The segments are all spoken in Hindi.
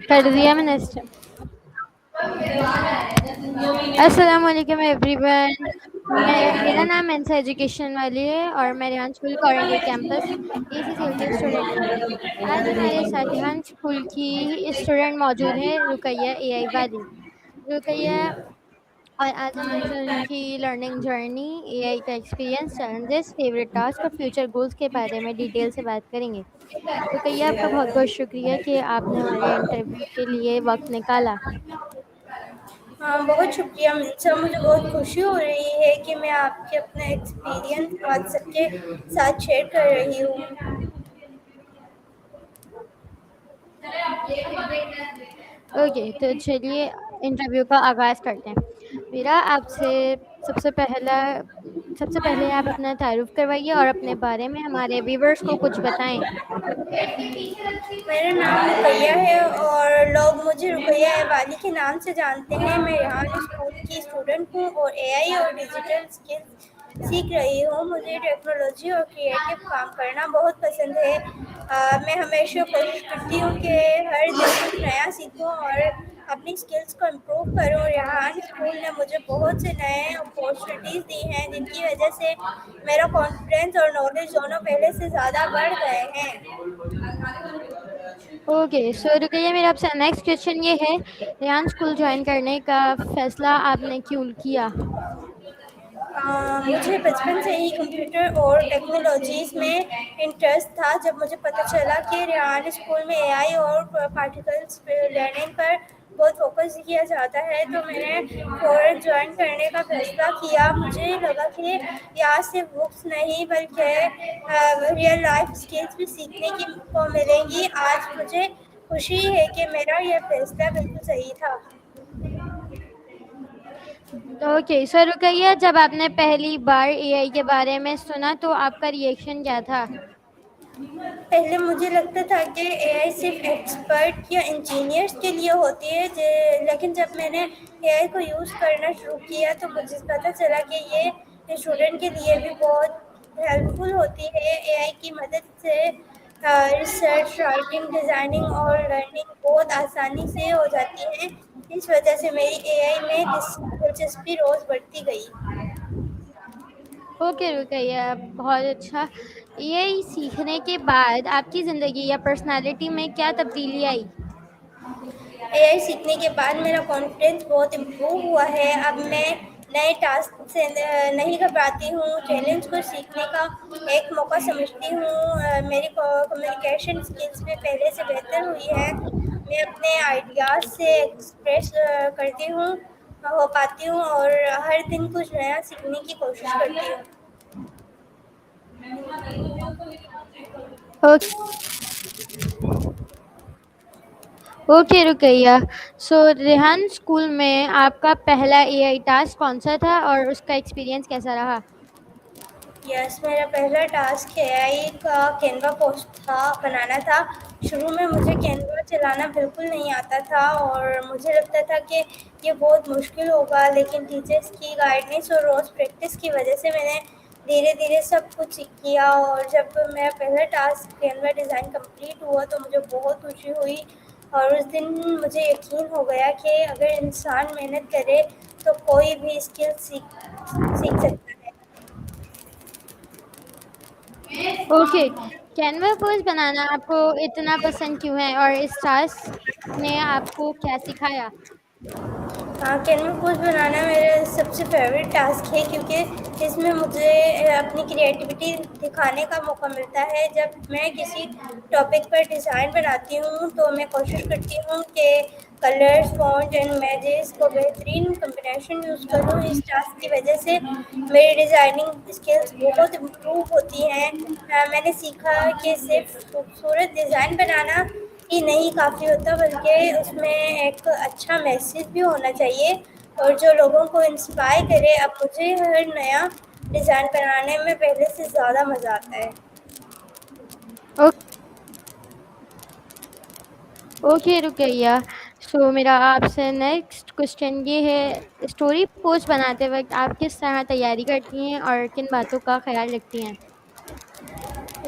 कर दिया मैंने स्टार्ट। अस्सलाम वालेकुम एवरीवन। मेरा नाम मेंस एजुकेशन वाली है और मैं रेहान स्कूल कॉरेंगे कैंपस ECCL की स्टूडेंट हूँ। आज हमारे साथ रेहान स्कूल की स्टूडेंट मौजूद है रुकैया AI वाली। रुकैया और आज हम उनसे उनकी लर्निंग जर्नी, AI का एक्सपीरियंस, चैलेंजेस, फेवरेट टास्क और फ्यूचर गोल्स के बारे में डिटेल से बात करेंगे। रुकैया, आपका बहुत बहुत शुक्रिया कि आपने हमारे इंटरव्यू के लिए वक्त निकाला। हाँ, बहुत शुक्रिया मिर्ज़ा। मुझे बहुत खुशी हो रही है कि मैं आपके अपना एक्सपीरियंस आज सबके साथ शेयर कर रही हूँ। ओके, तो चलिए इंटरव्यू का आगाज़ करते हैं। मेरा आपसे सबसे पहला सबसे पहले आप अपना तारुफ करवाइए और अपने बारे में हमारे व्यूवर्स को कुछ बताएं। मेरा नाम रुकैया है और लोग मुझे रुकैया वाली के नाम से जानते हैं। मैं यहाँ स्कूल की स्टूडेंट हूँ और AI और डिजिटल स्किल्स सीख रही हूँ। मुझे टेक्नोलॉजी और क्रिएटिव काम करना बहुत पसंद है। मैं हमेशा कोशिश करती हूँ कि हर दिन कुछ नया सीखूँ और अपनी स्किल्स को इम्प्रूव करूँ। यहाँ स्कूल ने मुझे बहुत से नए अपॉर्चुनिटीज़ दी हैं जिनकी वजह से मेरा कॉन्फिडेंस और नॉलेज दोनों पहले से ज़्यादा बढ़ गए हैं। ओके, सो रुकैया, मेरा आपसे नेक्स्ट क्वेश्चन ये है, रेहान स्कूल ज्वाइन करने का फ़ैसला आपने क्यों किया? मुझे बचपन से ही कंप्यूटर और टेक्नोलॉजीज़ में इंटरेस्ट था। जब मुझे पता चला कि रेहान स्कूल में AI और पार्टिकल्स लर्निंग पर बहुत फोकस किया जाता है तो मैंने फ़ौरन ज्वाइन करने का फैसला किया। मुझे लगा कि यहाँ सिर्फ बुक्स नहीं बल्कि रियल लाइफ स्किल्स भी सीखने की को मिलेंगी। आज मुझे खुशी है कि मेरा यह फैसला बिल्कुल सही था। ओके, सो रुकैया, जब आपने पहली बार AI के बारे में सुना तो आपका रिएक्शन क्या था? पहले मुझे लगता था कि AI सिर्फ एक्सपर्ट या इंजीनियर्स के लिए होती है, लेकिन जब मैंने AI को यूज़ करना शुरू किया तो मुझे पता चला कि ये स्टूडेंट के लिए भी बहुत हेल्पफुल होती है। AI की मदद से रिसर्च, राइटिंग, डिज़ाइनिंग और लर्निंग बहुत आसानी से हो जाती है। इस वजह से मेरी AI में दिलचस्पी रोज़ बढ़ती गई। ओके रुकैया, बहुत अच्छा। AI सीखने के बाद आपकी ज़िंदगी या पर्सनैलिटी में क्या तब्दीली आई? AI सीखने के बाद मेरा कॉन्फिडेंस बहुत इम्प्रूव हुआ है। अब मैं नए टास्क से नहीं घबराती हूँ, चैलेंज को सीखने का एक मौका समझती हूँ। मेरी कम्युनिकेशन स्किल्स में पहले से बेहतर हुई है। मैं अपने आइडियाज़ से एक्सप्रेस करती हूँ हो पाती हूँ और हर दिन कुछ नया सीखने की कोशिश करती हूँ। ओके, ओके रुकैया, सो रेहान स्कूल में आपका पहला AI टास्क कौन सा था और उसका एक्सपीरियंस कैसा रहा? यस, मेरा पहला टास्क एआई का कैनवा पोस्ट बनाना था। शुरू में मुझे कैनवा चलाना बिल्कुल नहीं आता था और मुझे लगता था कि ये बहुत मुश्किल होगा, लेकिन टीचर्स की गाइडेंस और रोज़ प्रैक्टिस की वजह से मैंने धीरे धीरे सब कुछ सीख किया। और जब मेरा पहला टास्क कैनवा डिज़ाइन कंप्लीट हुआ तो मुझे बहुत खुशी हुई और उस दिन मुझे यकीन हो गया कि अगर इंसान मेहनत करे तो कोई भी स्किल सीख सकता है। ओके, कैनवा पोस्ट बनाना आपको इतना पसंद क्यों है और इस टास्क ने आपको क्या सिखाया? हाँ, कैनवा पोस्ट बनाना मेरा सबसे फेवरेट टास्क है क्योंकि इसमें मुझे अपनी क्रिएटिविटी दिखाने का मौका मिलता है। जब मैं किसी टॉपिक पर डिज़ाइन बनाती हूँ तो मैं कोशिश करती हूँ कि कलर्स, फॉन्ट एंड इमेजेस को बेहतरीन कॉम्बिनेशन यूज़ करूँ। इस टास्क की वजह से मेरी डिज़ाइनिंग स्किल्स बहुत इम्प्रूव होती हैं। मैंने सीखा कि सिर्फ खूबसूरत डिज़ाइन बनाना ही नहीं काफ़ी होता, बल्कि उसमें एक अच्छा मैसेज भी होना चाहिए और जो लोगों को इंस्पायर करे। अब मुझे हर नया डिज़ाइन बनाने में पहले से ज़्यादा मज़ा आता है। ओके रुकैया, सो मेरा आपसे नेक्स्ट क्वेश्चन ये है, स्टोरी पोस्ट बनाते वक्त आप किस तरह तैयारी करती हैं और किन बातों का ख्याल रखती हैं?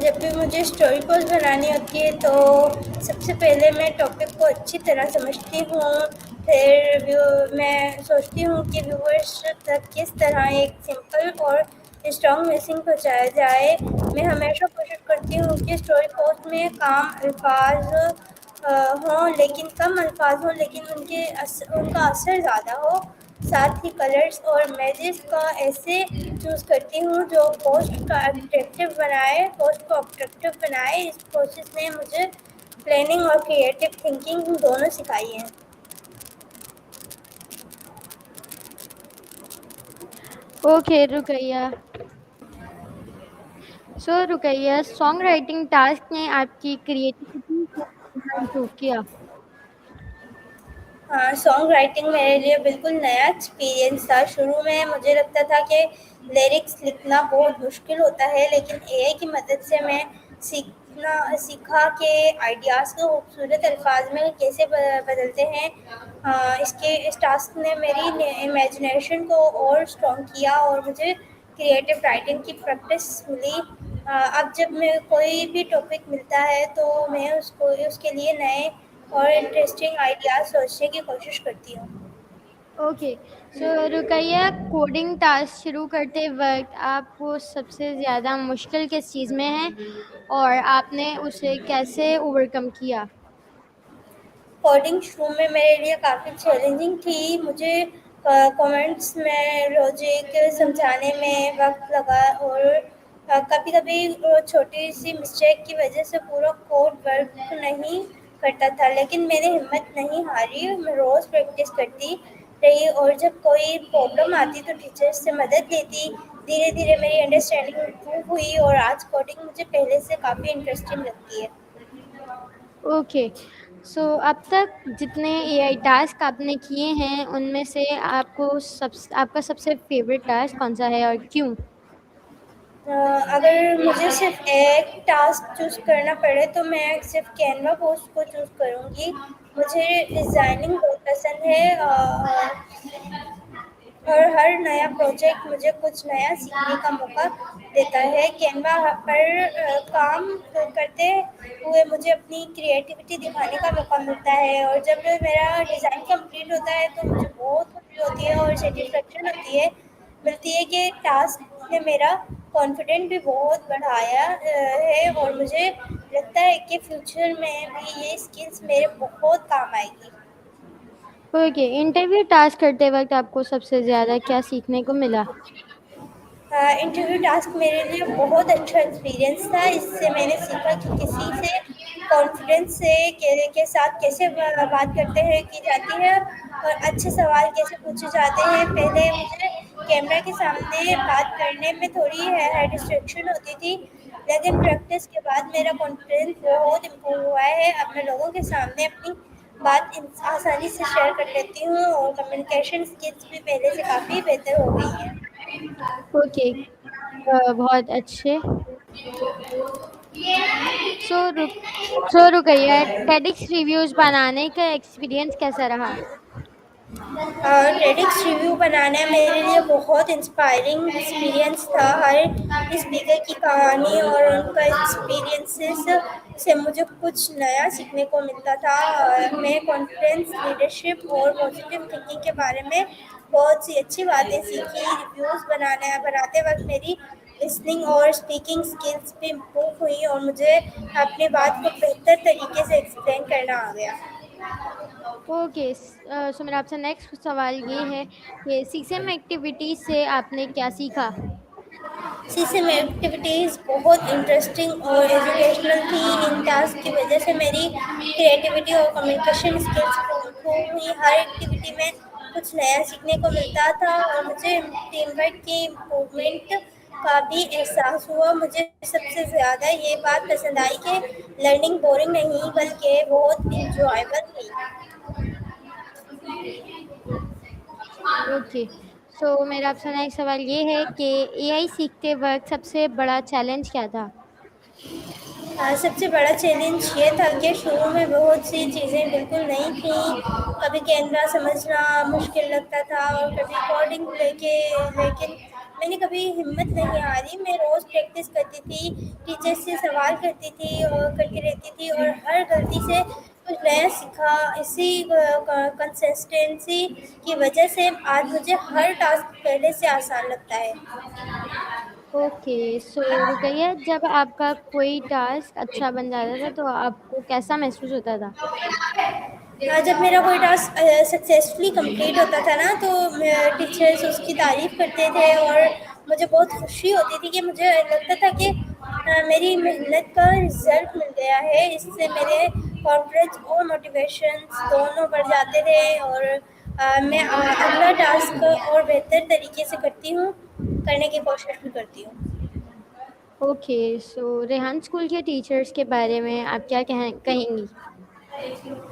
जब भी मुझे स्टोरी पोस्ट बनानी होती है तो सबसे पहले मैं टॉपिक को अच्छी तरह समझती हूँ। फिर मैं सोचती हूँ कि व्यूअर्स तक किस तरह एक सिंपल और स्ट्रॉन्ग मैसेज पहुँचाया जाए। मैं हमेशा कोशिश करती हूँ कि स्टोरी पोस्ट में कम अल्फाज हों लेकिन उनका असर ज़्यादा हो। साथ ही कलर्स और इमेजेस का ऐसे चूज़ करती हूँ जो पोस्ट को अट्रैक्टिव बनाए। इस प्रोसेस ने मुझे प्लानिंग और क्रिएटिव थिंकिंग दोनों सिखाई है। Okay Rukaiya. Rukaiya, song writing task ने आपकी क्रिएटिविटी को कितना इम्प्रूव किया? हाँ, सॉन्ग राइटिंग मेरे लिए बिल्कुल नया एक्सपीरियंस था। शुरू में मुझे लगता था कि लिरिक्स लिखना बहुत मुश्किल होता है, लेकिन एआई की मदद से मैं सीखा कि आइडियाज़ को खूबसूरत अल्फाज में कैसे बदलते हैं। इस टास्क ने मेरी इमेजिनेशन को और स्ट्रॉन्ग किया और मुझे क्रिएटिव राइटिंग की प्रैक्टिस मिली। अब जब मैं कोई भी टॉपिक मिलता है तो मैं उसके लिए नए और इंटरेस्टिंग आइडियाज़ सोचने की कोशिश करती हूँ। ओके। रुकैया, कोडिंग टास्क शुरू करते वक्त आपको सबसे ज़्यादा मुश्किल किस चीज़ में है और आपने उसे कैसे ओवरकम किया? कोडिंग शुरू में मेरे लिए काफ़ी चैलेंजिंग थी। मुझे कमेंट्स में लॉजिक समझाने में वक्त लगा और कभी-कभी छोटी सी मिस्टेक की वजह से पूरा कोड वर्क नहीं करता था, लेकिन मैंने हिम्मत नहीं हारी। मैं रोज़ प्रैक्टिस करती रही और जब कोई प्रॉब्लम आती तो टीचर से मदद लेती। धीरे धीरे मेरी अंडरस्टैंडिंग इम्प्रूव हुई और आज कोडिंग मुझे पहले से काफ़ी इंटरेस्टिंग लगती है। ओके। अब तक जितने एआई टास्क आपने किए हैं, उनमें से आपका सबसे फेवरेट टास्क कौन-सा है और क्यों? अगर मुझे सिर्फ एक टास्क चूज़ करना पड़े तो मैं सिर्फ कैनवा पोस्ट को चूज़ करूँगी। मुझे डिज़ाइनिंग बहुत पसंद है और हर नया प्रोजेक्ट मुझे कुछ नया सीखने का मौका देता है। कैनवा पर काम करते हुए मुझे अपनी क्रिएटिविटी दिखाने का मौका मिलता है और जब मेरा डिज़ाइन कंप्लीट होता है तो मुझे बहुत खुशी होती है और सेटिस्फेक्शन मिलती है कि टास्क ने मेरा कॉन्फिडेंट भी बहुत बढ़ाया है और मुझे लगता है कि फ्यूचर में भी ये स्किल्स मेरे बहुत काम आएगी। ओके, इंटरव्यू टास्क करते वक्त आपको सबसे ज़्यादा क्या सीखने को मिला? इंटरव्यू टास्क मेरे लिए बहुत अच्छा एक्सपीरियंस था। इससे मैंने सीखा कि किसी से कॉन्फिडेंस के साथ कैसे बात करते हैं की जाती है और अच्छे सवाल कैसे पूछे जाते हैं। पहले मुझे कैमरा के सामने बात करने में थोड़ी डिस्ट्रैक्शन होती थी, लेकिन प्रैक्टिस के बाद मेरा कॉन्फिडेंस बहुत इम्प्रूव हुआ है। अब मैं लोगों के सामने अपनी बात आसानी से शेयर कर लेती हूँ और कम्युनिकेशन स्किल्स भी पहले से काफ़ी बेहतर हो गई हैं। ओके, बहुत अच्छे। सो रुक रुकैया, टेडिक्स रिव्यूज़ बनाने का एक्सपीरियंस कैसा रहा? टेडिक्स रिव्यू बनाना मेरे लिए बहुत इंस्पायरिंग एक्सपीरियंस था। हर स्पीकर की कहानी और उनका एक्सपीरियंसेस से मुझे कुछ नया सीखने को मिलता था। मैं कॉन्फिडेंस, लीडरशिप और पॉजिटिव थिंकिंग के बारे में बहुत सी अच्छी बातें सीखी। रिव्यूज़ बनाते वक्त मेरी लिसनिंग और स्पीकिंग स्किल्स भी इम्प्रूव हुई और मुझे अपनी बात को बेहतर तरीके से एक्सप्लेन करना आ गया। ओके। मेरा आपसे नेक्स्ट सवाल ये है कि सीसम एक्टिविटीज़ से आपने क्या सीखा? सीसीएम एक्टिविटीज़ बहुत इंटरेस्टिंग और एजुकेशनल थी। इन टास्क की वजह से मेरी क्रिएटिविटी और कम्युनिकेशन स्किल्स इम्प्रूव हुई। हर एक्टिविटी में कुछ नया सीखने को मिलता था और मुझे टीम वर्क की इम्प्रूवमेंट का भी एहसास हुआ। मुझे सबसे ज़्यादा ये बात पसंद आई कि लर्निंग बोरिंग नहीं बल्कि बहुत इंजॉयबल थी। ओके। मेरा आपसे नेक्स्ट सवाल ये है कि एआई सीखते वक्त सबसे बड़ा चैलेंज क्या था? सबसे बड़ा चैलेंज ये था कि शुरू में बहुत सी चीज़ें बिल्कुल नई थी। कभी कैमरा समझना मुश्किल लगता था और कभी कोडिंग लेके लेकिन मैंने कभी हिम्मत नहीं हारी, मैं रोज़ प्रैक्टिस करती थी, टीचर से सवाल करती थी और करती रहती थी और हर गलती से कुछ नया सीखा। इसी कंसिस्टेंसी की वजह से आज मुझे हर टास्क पहले से आसान लगता है। ओके, सो रुकैया, जब आपका कोई टास्क अच्छा बन जाता था तो आपको कैसा महसूस होता था? जब मेरा कोई टास्क सक्सेसफुली कंप्लीट होता था ना, तो टीचर्स उसकी तारीफ़ करते थे और मुझे बहुत खुशी होती थी कि मुझे लगता था कि मेरी मेहनत का रिज़ल्ट मिल गया है। इससे मेरे कॉन्फिडेंस और मोटिवेशंस दोनों बढ़ जाते थे और मैं अगला टास्क और बेहतर तरीके से करने की कोशिश भी करती हूँ। ओके, सो रेहान स्कूल के टीचर्स के बारे में आप क्या कहेंगी?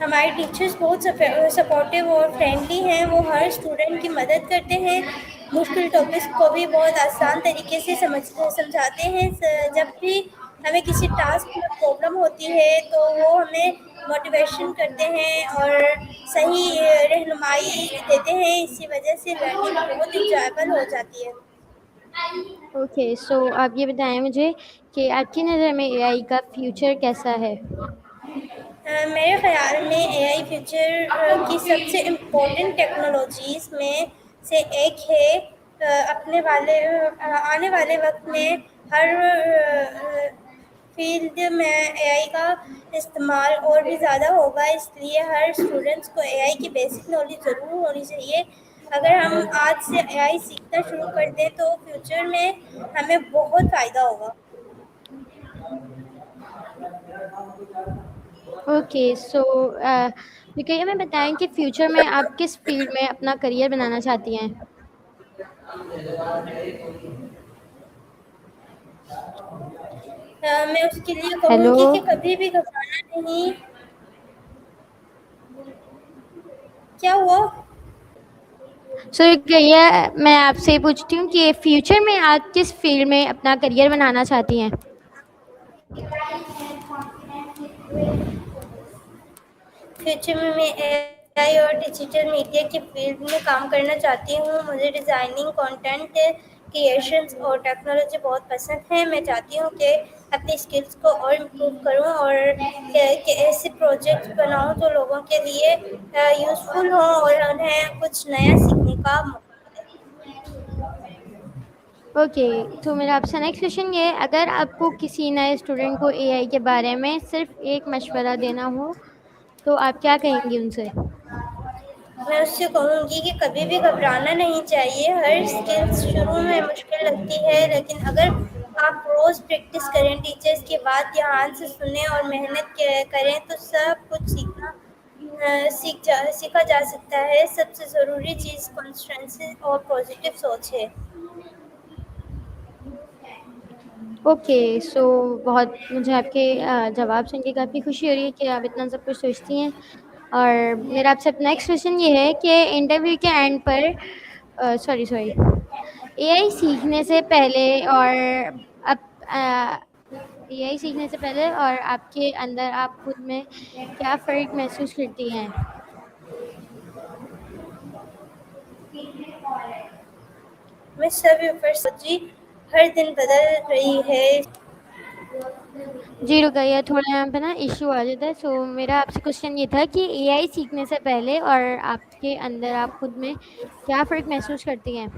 हमारे टीचर्स बहुत सपोर्टिव और फ्रेंडली हैं। वो हर स्टूडेंट की मदद करते हैं, मुश्किल टॉपिक्स को भी बहुत आसान तरीके से समझाते हैं। जब भी हमें किसी टास्क में प्रॉब्लम होती है तो वो हमें मोटिवेशन करते हैं और सही रहनुमाई देते हैं। इसी वजह से लर्निंग बहुत इंजॉयबल हो जाती है। ओके, सो आप ये बताएं मुझे कि आपकी नज़र में एआई का फ्यूचर कैसा है? मेरे ख़्याल में एआई फ्यूचर की सबसे इम्पोर्टेंट टेक्नोलॉजीज़ में से एक है। आने वाले वक्त में हर फील्ड में एआई का इस्तेमाल और भी ज़्यादा होगा, इसलिए हर स्टूडेंट्स को एआई की बेसिक नॉलेज ज़रूर होनी चाहिए। अगर हम आज से एआई सीखना शुरू कर दें तो फ्यूचर में हमें बहुत फ़ायदा होगा। ओके, सो रुकैया में बताएं कि फ्यूचर में आप किस फील्ड में अपना करियर बनाना चाहती हैं? मैं उसके लिए हेलो। कहूँगी कि कभी भी घबराना नहीं। क्या हुआ? सो रुकैया, मैं आपसे पूछती हूँ कि फ्यूचर में आप किस फील्ड में अपना करियर बनाना चाहती हैं? फ्यूचर में मैं एआई और डिजिटल मीडिया की फील्ड में काम करना चाहती हूँ। मुझे डिज़ाइनिंग, कंटेंट क्रिएशंस और टेक्नोलॉजी बहुत पसंद है। मैं चाहती हूँ कि अपनी स्किल्स को और इम्प्रूव करूँ और कि ऐसे प्रोजेक्ट्स बनाऊँ जो लोगों के लिए यूज़फुल हों और उन्हें कुछ नया सीखने का मौका ओके, तो मेरा आपसे नेक्स्ट क्वेश्चन ये है, अगर आपको किसी नए स्टूडेंट को एआई के बारे में सिर्फ एक मशवरा देना हो तो आप क्या कहेंगी उनसे? मैं उससे कहूँगी कि कभी भी घबराना नहीं चाहिए। हर स्किल्स शुरू में मुश्किल लगती है, लेकिन अगर आप रोज़ प्रैक्टिस करें, टीचर्स की बात ध्यान से सुनें और मेहनत करें तो सब कुछ सीखा जा सकता है। सबसे ज़रूरी चीज़ कंसिस्टेंसी और पॉजिटिव सोच है। ओके, सो बहुत मुझे आपके जवाब सुन के काफ़ी खुशी हो रही है कि आप इतना सब कुछ सोचती हैं। और मेरा आपसे नेक्स्ट क्वेश्चन ये है कि इंटरव्यू के एंड पर सॉरी सॉरी एआई सीखने से पहले और अब एआई सीखने से पहले और आपके अंदर आप खुद में क्या फ़र्क महसूस करती हैं? मैं सभी पर सोची हर दिन बदल रही है। जी रुकइए, थोड़ा यहाँ पे ना इश्यू आ जाता है। सो मेरा आपसे क्वेश्चन ये था कि एआई सीखने से पहले और आपके अंदर आप खुद में क्या फ़र्क महसूस करती हैं?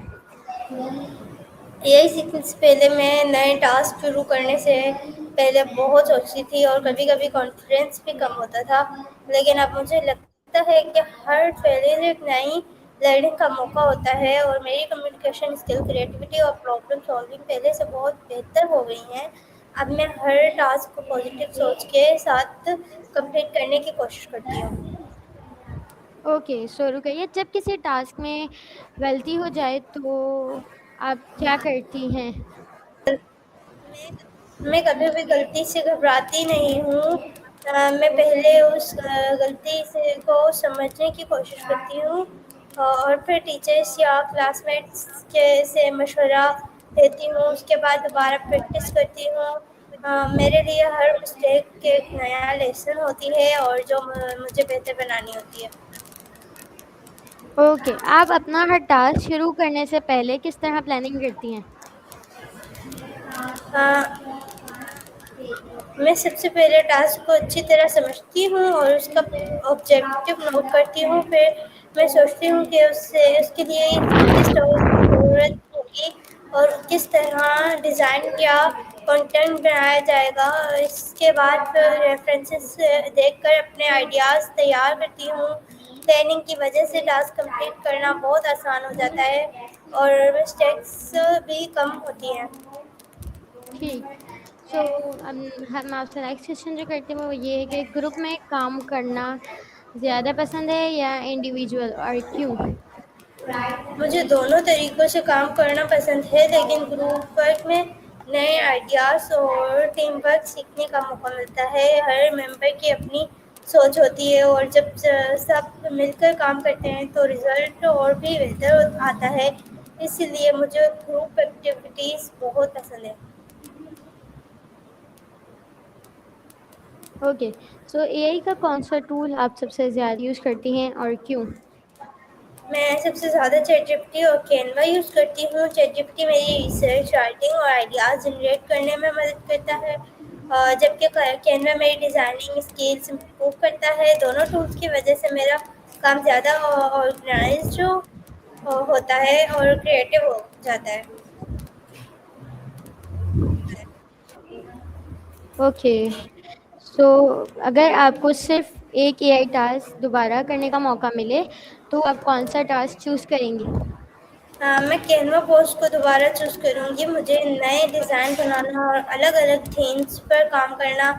एआई सीखने से पहले मैं नए टास्क शुरू करने से पहले बहुत सोचती थी और कभी-कभी कॉन्फिडेंस भी कम होता था। लेकिन अब मुझे लगता है कि हर फेलियर एक नई लर्निंग का मौका होता है और मेरी कम्युनिकेशन स्किल, क्रिएटिविटी और प्रॉब्लम सॉल्विंग पहले से बहुत बेहतर हो गई हैं। अब मैं हर टास्क को पॉजिटिव सोच के साथ कंप्लीट करने की कोशिश करती हूँ। ओके, सो रुकइए, जब किसी टास्क में गलती हो जाए तो आप क्या करती हैं? मैं कभी भी गलती से घबराती नहीं हूँ। मैं पहले उस गलती से को समझने की कोशिश करती हूँ और फिर टीचर्स या क्लासमेट्स के से मशवरा लेती हूँ। उसके बाद दोबारा प्रैक्टिस करती हूँ। मेरे लिए हर मिस्टेक एक नया लेसन होती है और जो मुझे बेहतर बनानी होती है। ओके, आप अपना हर टास्क शुरू करने से पहले किस तरह प्लानिंग करती हैं? हाँ, मैं सबसे पहले टास्क को अच्छी तरह समझती हूँ और उसका ऑब्जेक्टिव नोट करती हूँ। फिर मैं सोचती हूँ कि उससे उसके लिए किस टूल की ज़रूरत होगी और किस तरह डिज़ाइन या कंटेंट बनाया जाएगा। इसके बाद फिर रेफरेंसेस देखकर अपने आइडियाज़ तैयार करती हूँ। प्लानिंग की वजह से टास्क कंप्लीट करना बहुत आसान हो जाता है और मिस्टेक्स भी कम होती हैं। ठीक। सो हम आपसे नेक्स्ट क्वेश्चन जो करते हैं वो ये है कि ग्रुप में काम करना ज़्यादा पसंद है या इंडिविजुअल, और क्यों? मुझे दोनों तरीकों से काम करना पसंद है, लेकिन ग्रुप वर्क में नए आइडियाज़ और टीम वर्क सीखने का मौका मिलता है। हर मेंबर की अपनी सोच होती है और जब सब मिलकर काम करते हैं तो रिजल्ट और भी बेहतर आता है। इसलिए मुझे ग्रुप एक्टिविटीज़ बहुत पसंद है। ओके। सो एआई का कौन सा टूल आप सबसे ज़्यादा यूज़ करती हैं और क्यों? मैं सबसे ज़्यादा चैटजीपीटी और कैनवा यूज़ करती हूँ। चैटजीपीटी मेरी रिसर्च, राइटिंग और आइडियाज़ जनरेट करने में मदद करता है, जबकि कैनवा मेरी डिज़ाइनिंग स्किल्स इम्प्रूव करता है। दोनों टूल्स की वजह से मेरा काम ज़्यादा ऑर्गेनाइज्ड होता है और क्रिएटिव हो जाता है। ओके। सो अगर आपको सिर्फ एक एआई टास्क दोबारा करने का मौका मिले तो आप कौन सा टास्क चूज़ करेंगी? मैं कैनवा पोस्ट को दोबारा चूज़ करूँगी। मुझे नए डिज़ाइन बनाना और अलग-अलग थीम्स पर काम करना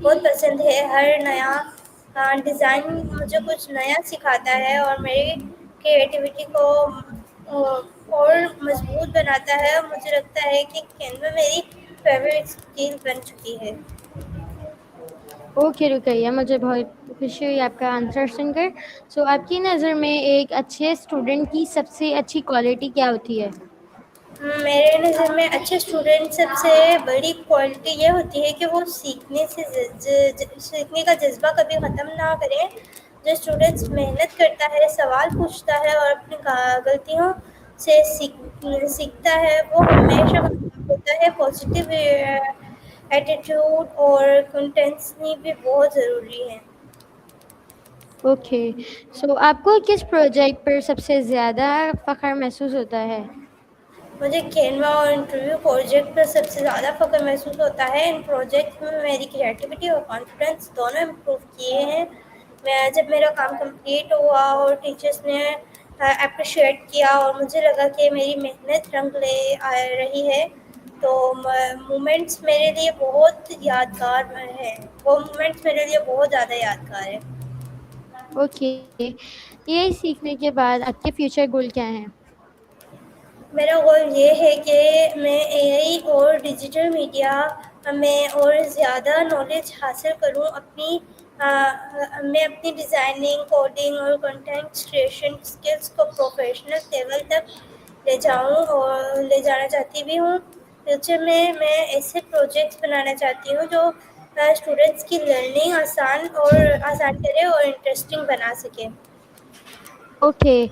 बहुत पसंद है। हर नया डिज़ाइन मुझे कुछ नया सिखाता है और मेरी क्रिएटिविटी को और मज़बूत बनाता है। मुझे लगता है कि कैनवा मेरी फ़ेवरेट स्किल बन चुकी है। ओके रुकैया, मुझे बहुत खुशी हुई आपका आंसर सुनकर। सो आपकी नज़र में एक अच्छे स्टूडेंट की सबसे अच्छी क्वालिटी क्या होती है? मेरे नज़र में अच्छे स्टूडेंट सबसे बड़ी क्वालिटी ये होती है कि वो सीखने से सीखने का जज़्बा कभी ख़त्म ना करें। जो स्टूडेंट्स मेहनत करता है, सवाल पूछता है और अपनी गलतियों से सीखता है, वो हमेशा कामयाब होता है। पॉजिटिव एटीट्यूड और कंटेंसी भी बहुत ज़रूरी है। ओके। सो आपको किस प्रोजेक्ट पर सबसे ज़्यादा फ़ख्र महसूस होता है? मुझे कैनवा और इंटरव्यू प्रोजेक्ट पर सबसे ज़्यादा फ़ख्र महसूस होता है। इन प्रोजेक्ट में मेरी क्रिएटिविटी और कॉन्फिडेंस दोनों इम्प्रूव किए हैं। मैं जब मेरा काम कंप्लीट हुआ और टीचर्स ने अप्रिशिएट किया और मुझे लगा कि मेरी मेहनत रंग ले आ रही है, तो मोमेंट्स मेरे लिए बहुत यादगार हैं। वो मोमेंट्स मेरे लिए बहुत ज़्यादा यादगार है। ओके। एआई सीखने के बाद आपके फ्यूचर गोल क्या हैं? मेरा गोल ये है कि मैं एआई और डिजिटल मीडिया में और ज़्यादा नॉलेज हासिल करूँ। मैं अपनी डिज़ाइनिंग, कोडिंग और कंटेंट क्रिएशन स्किल्स को प्रोफेशनल लेवल तक ले जाऊँ और ले जाना चाहती भी हूँ। फ्यूचर में मैं ऐसे प्रोजेक्ट्स बनाना चाहती हूँ जो स्टूडेंट्स की लर्निंग आसान करे और इंटरेस्टिंग बना सके। ओके।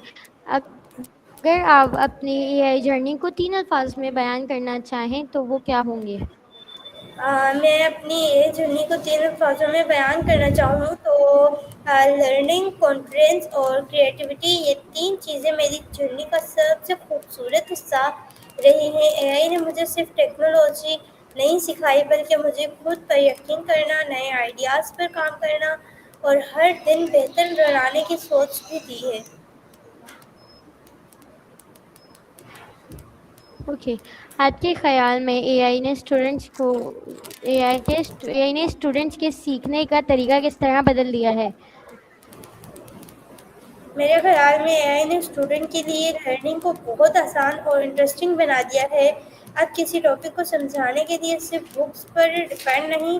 अगर आप अपनी एआई जर्नी को 3 अल्फाज में बयान करना चाहें तो वो क्या होंगे? मैं अपनी ये जर्नी को 3 अल्फाज़ों में बयान करना चाहूँ तो लर्निंग, कॉन्फिडेंस और क्रिएटिविटी, ये 3 चीज़ें मेरी जर्नी का सबसे खूबसूरत हिस्सा रही हैं। एआई ने मुझे सिर्फ़ टेक्नोलॉजी नहीं सिखाई, बल्कि मुझे खुद पर यकीन करना, नए आइडियाज़ पर काम करना और हर दिन बेहतर बनाने की सोच भी दी है। ओके। आपके ख़्याल में एआई ने स्टूडेंट्स के सीखने का तरीका किस तरह बदल दिया है? मेरे ख़्याल में एआई ने स्टूडेंट के लिए लर्निंग को बहुत आसान और इंटरेस्टिंग बना दिया है। अब किसी टॉपिक को समझाने के लिए सिर्फ बुक्स पर डिपेंड नहीं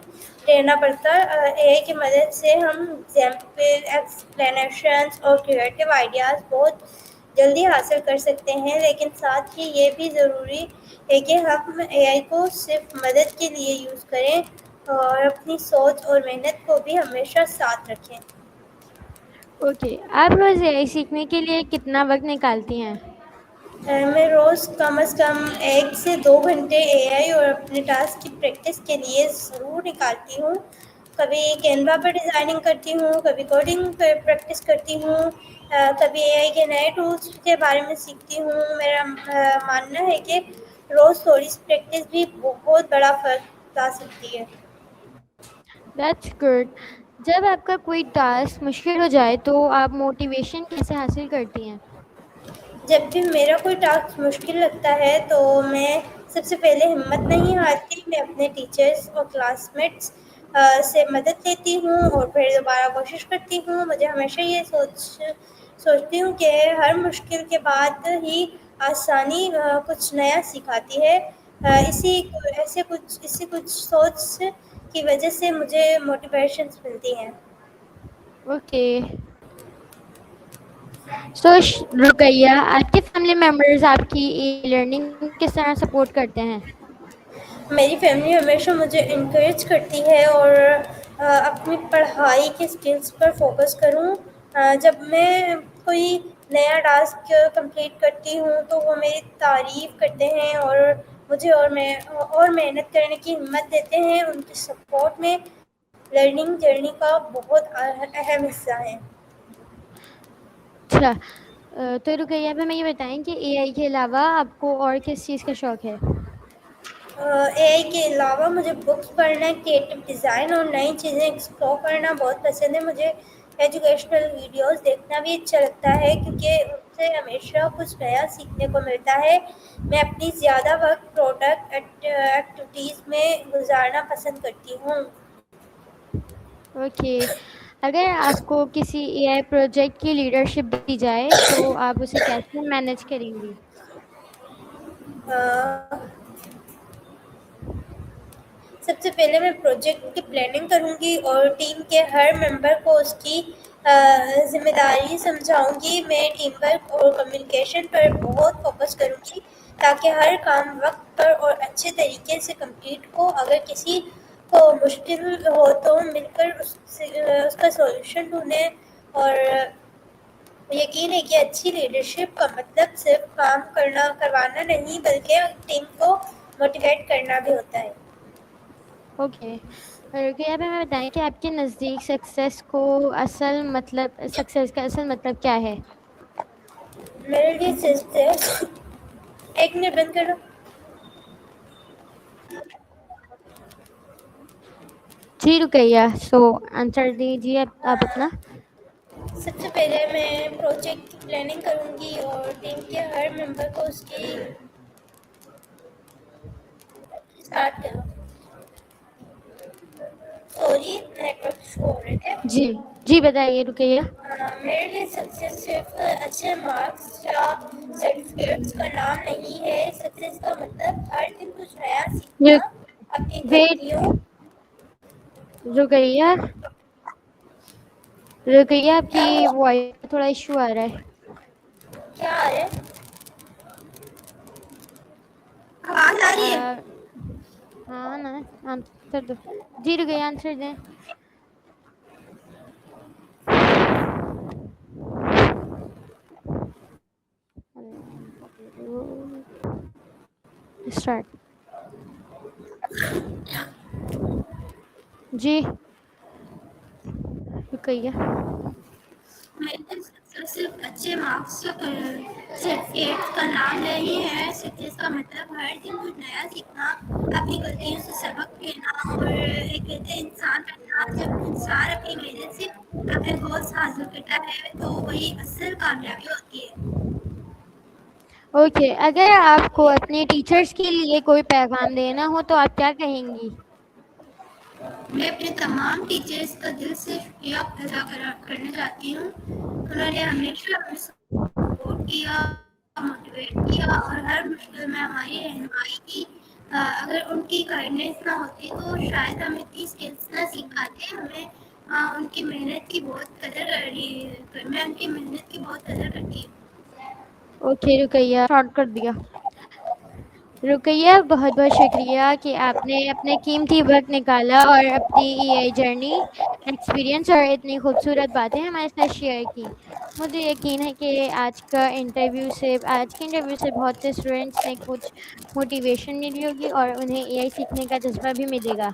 रहना पड़ता। एआई की मदद से हम एग्जाम्पल, एक्सप्लेनेशंस और क्रिएटिव आइडियाज़ बहुत जल्दी हासिल कर सकते हैं, लेकिन साथ ही ये भी ज़रूरी है कि हम एआई को सिर्फ मदद के लिए यूज़ करें और अपनी सोच और मेहनत को भी हमेशा साथ रखें। ओके, आप रोज़ एआई सीखने के लिए कितना वक़्त निकालती हैं? मैं रोज़ कम से कम 1 से 2 घंटे एआई और अपने टास्क की प्रैक्टिस के लिए ज़रूर निकालती हूँ। कभी कैनवा पर डिज़ाइनिंग करती हूँ, कभी कोडिंग पे प्रैक्टिस करती हूँ, कभी एआई के नए टूल्स के बारे में सीखती हूँ। मेरा मानना है कि रोज़ थोड़ी-सी प्रैक्टिस भी बहुत बड़ा फ़र्क ला सकती है। That's good. जब आपका कोई टास्क मुश्किल हो जाए तो आप मोटिवेशन कैसे हासिल करती हैं? जब भी मेरा कोई टास्क मुश्किल लगता है तो मैं सबसे पहले हिम्मत नहीं हारती, मैं अपने टीचर्स और क्लासमेट्स से मदद लेती हूँ और फिर दोबारा कोशिश करती हूँ। मुझे हमेशा ये सोचती हूँ कि हर मुश्किल के बाद ही आसानी कुछ नया सिखाती है। इसी कुछ सोच की वजह से मुझे मोटिवेशंस मिलती हैं। ओके। सो रुकैया, आपके फैमिली मेंबर्स आपकी लर्निंग किस तरह सपोर्ट करते हैं? मेरी फैमिली हमेशा मुझे इनकरेज करती है और अपनी पढ़ाई के स्किल्स पर फोकस करूं। जब मैं कोई नया टास्क कंप्लीट करती हूं तो वो मेरी तारीफ करते हैं और मुझे और मेहनत करने की हिम्मत देते हैं। उनकी सपोर्ट में लर्निंग जर्नी का बहुत अहम हिस्सा है। अच्छा, तो रुकैया आप हमें ये बताएं कि एआई के अलावा आपको और किस चीज़ का शौक है? एआई के अलावा मुझे बुक्स पढ़ना, क्रिएटिव डिज़ाइन और नई चीज़ें एक्सप्लोर करना बहुत पसंद है। मुझे एजुकेशनल वीडियोस देखना भी अच्छा लगता है क्योंकि उनसे हमेशा कुछ नया सीखने को मिलता है। मैं अपनी ज़्यादा वक्त प्रोडक्ट एक्टिविटीज़ में गुजारना पसंद करती हूँ। ओके, अगर आपको किसी एआई प्रोजेक्ट की लीडरशिप दी जाए तो आप उसे कैसे मैनेज करेंगी? अ, सबसे पहले मैं प्रोजेक्ट की प्लानिंग करूँगी और टीम के हर मेंबर को उसकी ज़िम्मेदारी समझाऊँगी। मैं टीम वर्क और कम्युनिकेशन पर बहुत फोकस करूँगी ताकि हर काम वक्त पर और अच्छे तरीके से कंप्लीट हो। अगर किसी को मुश्किल हो तो मिलकर उसका सॉल्यूशन ढूँढें और यकीन है कि अच्छी लीडरशिप का मतलब सिर्फ काम करवाना नहीं बल्कि टीम को मोटिवेट करना भी होता है। ओके, रुकैया आप हमें बताएं कि आपके नज़दीक सक्सेस का असल मतलब क्या है? मेरे लिए सिर्फ एक मिनट बंद करो। जी रुकैया, सो आंसर दीजिए आप अपना। सबसे पहले मैं प्रोजेक्ट की प्लानिंग करूँगी और टीम के हर मेंबर को उसकी स्टार्ट करूँ। सॉरी, नेटवर्क शो हो रहे थे। जी, जी बताइए रुकैया। मेरे लिए सक्सेस सिर्फ अच्छे मार्क्स या सर्टिफिकेट्स का नाम नहीं है। सक्सेस का मतलब हर दिन कुछ नया सीखना, अपनी वेट, गलतियों रुकैया, रुकैया आपकी क्या हुआ? वॉइस का थोड़ा इशू आ रहा है। क्या आ रहा है? आवाज आ रही है? आ, हाँ ना, आंसर दो। जी रुकैया आंसर दें। स्टार्ट। जी रुकैया। मेरे सक्सेस सिर्फ अच्छे मार्क्स या सर्टिफिकेट का नाम नहीं है। सक्सेस का मतलब हर दिन कुछ नया सीखना, अपनी गलतियों से सबक लेना और एक बेहतर इंसान बनना। जब इंसान अपनी मेहनत से अपने गोल्स हासिल करता है तो वही असल कामयाबी होती है। ओके, अगर आपको अपने टीचर्स के लिए कोई पैगाम देना हो तो आप क्या कहेंगी? मैं अपने तमाम टीचर्स का दिल से शुक्रिया करना चाहती हूँ। उन्होंने हमेशा हमें सपोर्ट किया, मोटिवेट किया और हर मुश्किल में हमारी रहनुमाई की। अगर उनकी गाइडेंस ना होती तो शायद हम इतनी स्किल्स ना सीख पाते। उनकी मेहनत की बहुत कदर मैं उनकी मेहनत की बहुत कदर करती हूँ। ओके रुकैया, शॉर्ट कर दिया। रुकैया, बहुत-बहुत शुक्रिया कि आपने अपने कीमती वक़्त निकाला और अपनी एआई जर्नी, एक्सपीरियंस और इतनी खूबसूरत बातें हमारे साथ शेयर की। मुझे यकीन है कि आज के इंटरव्यू से बहुत से स्टूडेंट्स ने कुछ मोटिवेशन मिली होगी और उन्हें एआई सीखने का जज़्बा भी मिलेगा।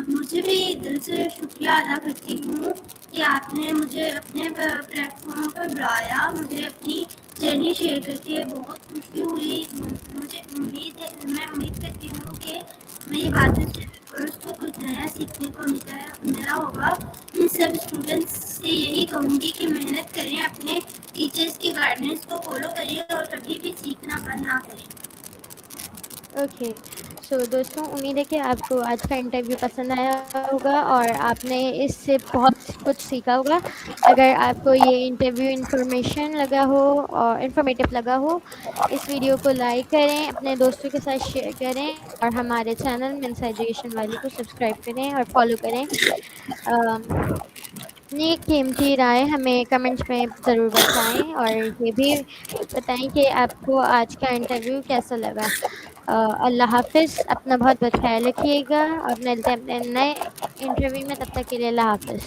मुझे भी दिल से शुक्रिया अदा करती हूँ कि आपने मुझे अपने प्लेटफॉर्म पर बुलाया। मुझे अपनी जर्नी शेयर करके बहुत खुशी हुई। मैं उम्मीद करती हूँ कि मेरी बातों से उसको कुछ नया सीखने को मिला होगा। इन सब स्टूडेंट्स से यही कहूँगी कि मेहनत करें, अपने टीचर्स की गाइडेंस को फॉलो करें और कभी भी सीखना बंद ना करें। ओके, सो दोस्तों, उम्मीद है कि आपको आज का इंटरव्यू पसंद आया होगा और आपने इससे बहुत कुछ सीखा होगा। अगर आपको ये इंटरव्यू इन्फॉर्मेटिव लगा हो, इस वीडियो को लाइक करें, अपने दोस्तों के साथ शेयर करें और हमारे चैनल मेंसा एजुकेशन वाली को सब्सक्राइब करें और फॉलो करें। अपनी कीमती राय हमें कमेंट्स में ज़रूर बताएं और ये भी बताएं कि आपको आज का इंटरव्यू कैसा लगा। अल्लाह हाफ़िज़, अपना बहुत बहुत ख़्याल रखिएगा और मिलते हैं अपने नए इंटरव्यू में, तब तक के लिए अल्लाह हाफ़िज़।